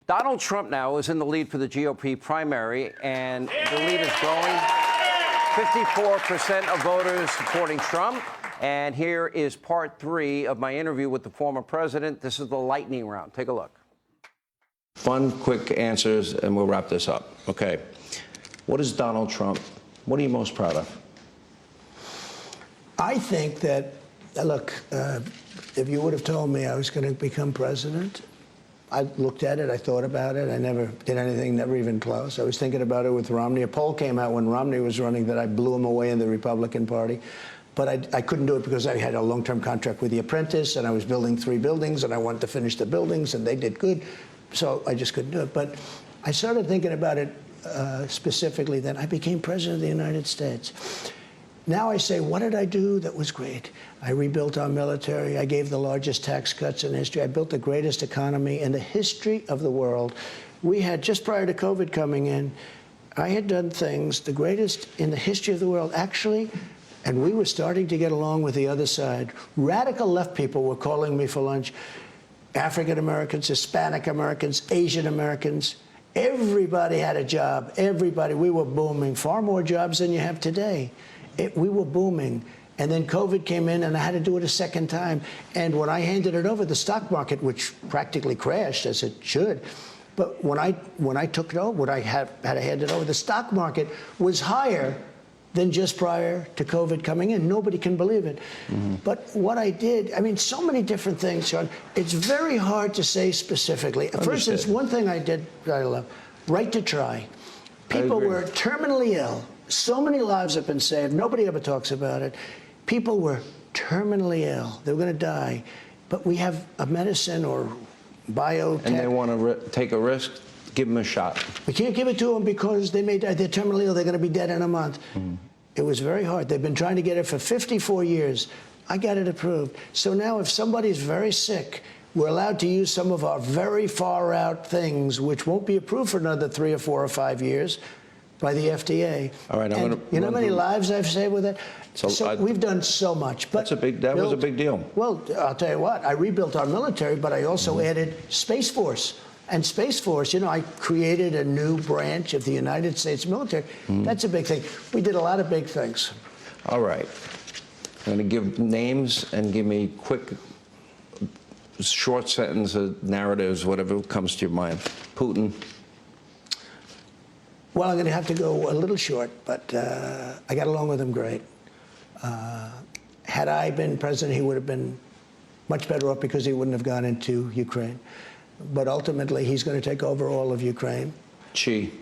Donald Trump now is in the lead for the GOP primary, and the lead is growing. 54% of voters supporting Trump. And here is part 3 of my interview with the former president. This is the lightning round. Take a look. Fun, quick answers, and we'll wrap this up. Okay. What is Donald Trump? What are you most proud of? I think that, look, if you would have told me I was going to become president, I looked at it, I thought about it, I never did anything, never even close. I was thinking about it with Romney. A poll came out when Romney was running that I blew him away in the Republican Party. But I couldn't do it because I had a long-term contract with The Apprentice, and I was building 3 buildings, and I wanted to finish the buildings, and they did good. So I just couldn't do it. But I started thinking about it specifically then. I became president of the United States. Now I say, what did I do that was great? I rebuilt our military. I gave the largest tax cuts in history. I built the greatest economy in the history of the world. We had, just prior to COVID coming in, I had done things, the greatest in the history of the world, actually, and we were starting to get along with the other side. Radical left people were calling me for lunch. African Americans, Hispanic Americans, Asian Americans. Everybody had a job. Everybody. We were booming. Far more jobs than you have today. We were booming. And then COVID came in, and I had to do it a second time. And when I handed it over, the stock market, which practically crashed, as it should, but when I took it over, when I had to hand it over, the stock market was higher than just prior to COVID coming in. Nobody can believe it. But what I did, I mean, so many different things, Sean. It's very hard to say specifically. For instance, one thing I did that I love, Right to Try. People were terminally ill. So many lives have been saved. Nobody ever talks about it. People were terminally ill. They were going to die. But we have a medicine or biotech. And they want to take a risk? Give them a shot. We can't give it to them because they may die. They're terminally ill. They're going to be dead in a month. It was very hard. They've been trying to get it for 54 years. I got it approved. So now if somebody's very sick, we're allowed to use some of our very far-out things, which won't be approved for another 3 or 4 or 5 years by the FDA. All right, you know how many lives I've saved with it? So we've done so much. But that was a big deal. Well, I'll tell you what. I rebuilt our military, but I also added Space Force. And Space Force, you know, I created a new branch of the United States military. That's a big thing. We did a lot of big things. All right. I'm going to give names and give me quick, short sentences, narratives, whatever comes to your mind. Putin. Well, I'm going to have to go a little short, but I got along with him great. Had I been president, he would have been much better off because he wouldn't have gone into Ukraine. But ultimately, he's going to take over all of Ukraine. Xi.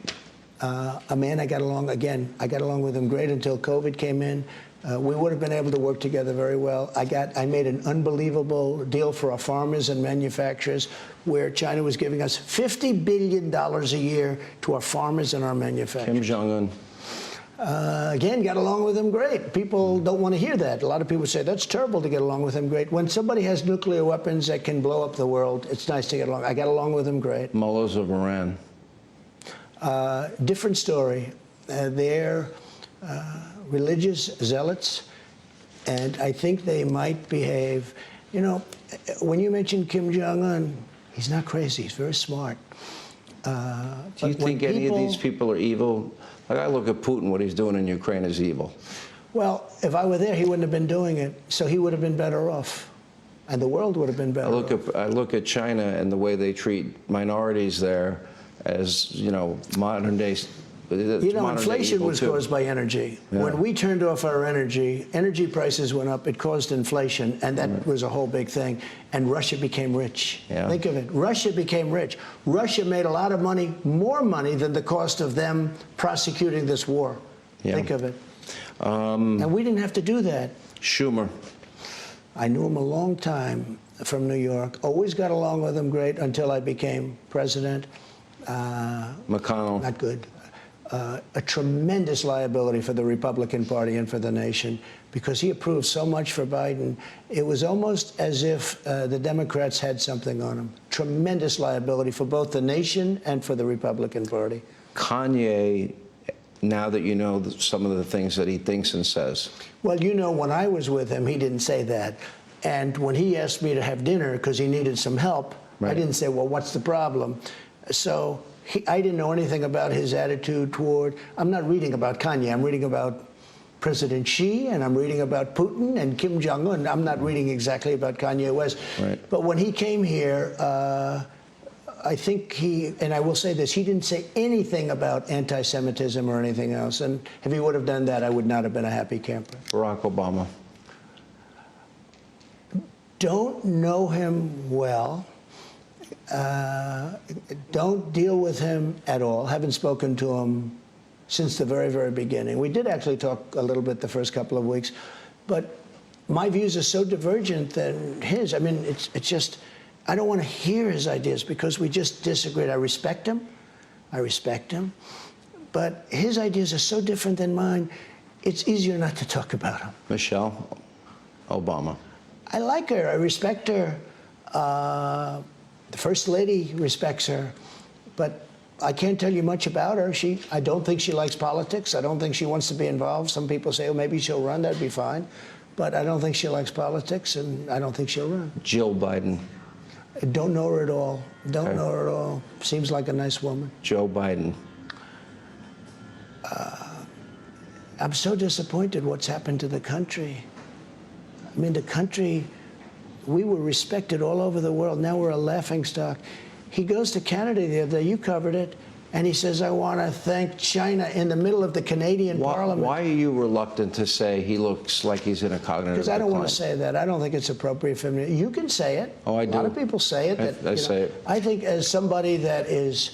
A man I got along, again, I got along with him great until COVID came in. We would have been able to work together very well. I made an unbelievable deal for our farmers and manufacturers where China was giving us $50 billion a year to our farmers and our manufacturers. Kim Jong-un. Again, got along with him great. People don't want to hear that. A lot of people say, that's terrible to get along with him great. When somebody has nuclear weapons that can blow up the world, it's nice to get along. I got along with him great. Mullahs of Iran. Different story. They're religious zealots, and I think they might behave. You know, when you mention Kim Jong-un, he's not crazy. He's very smart. Do you think any of these people are evil? Like, I look at Putin, what he's doing in Ukraine is evil. Well, if I were there, he wouldn't have been doing it, so he would have been better off, and the world would have been better off. I look at China and the way they treat minorities there as, you know, modern day. You know, inflation was caused by energy. Yeah. When we turned off our energy prices went up. It caused inflation, and that was a whole big thing. And Russia became rich. Yeah. Think of it. Russia became rich. Russia made a lot of money, more money than the cost of them prosecuting this war. Yeah. Think of it. And we didn't have to do that. Schumer. I knew him a long time from New York. Always got along with him great until I became president. McConnell. Not good. A tremendous liability for the Republican Party and for the nation because he approved so much for Biden. It was almost as if the Democrats had something on him. Tremendous liability for both the nation and for the Republican Party. Kanye, now that you know some of the things that he thinks and says. Well, you know, when I was with him, he didn't say that. And when he asked me to have dinner because he needed some help, I didn't say, well, what's the problem? So I didn't know anything about his attitude toward. I'm not reading about Kanye. I'm reading about President Xi, and I'm reading about Putin and Kim Jong-un. I'm not reading exactly about Kanye West. Right. But when he came here, I think and I will say this, he didn't say anything about anti-Semitism or anything else. And if he would have done that, I would not have been a happy camper. Barack Obama. Don't know him well. Don't deal with him at all. Haven't spoken to him since the very, very beginning. We did actually talk a little bit the first couple of weeks, but my views are so divergent than his. I mean, it's just, I don't want to hear his ideas because we just disagreed. I respect him, but his ideas are so different than mine, it's easier not to talk about him. Michelle Obama. I like her, I respect her. The First Lady respects her, but I can't tell you much about her. I don't think she likes politics. I don't think she wants to be involved. Some people say, oh, maybe she'll run, that'd be fine. But I don't think she likes politics, and I don't think she'll run. Jill Biden. I don't know her at all. Don't know her at all. Seems like a nice woman. Joe Biden. I'm so disappointed what's happened to the country. I mean, the country, we were respected all over the world. Now we're a laughingstock. He goes to Canada the other day, you covered it, and he says, I want to thank China in the middle of the Canadian Parliament. Why are you reluctant to say he looks like he's in a cognitive Because I don't want to decline? say that. I don't think it's appropriate for me. You can say it. Oh, I do. A lot of people say it. I say it. I think as somebody that is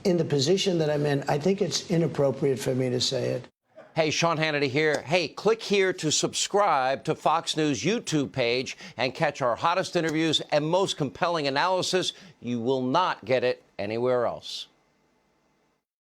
in the position that I'm in, I think it's inappropriate for me to say it. Hey, Sean Hannity here. Hey, click here to subscribe to Fox News YouTube page and catch our hottest interviews and most compelling analysis. You will not get it anywhere else.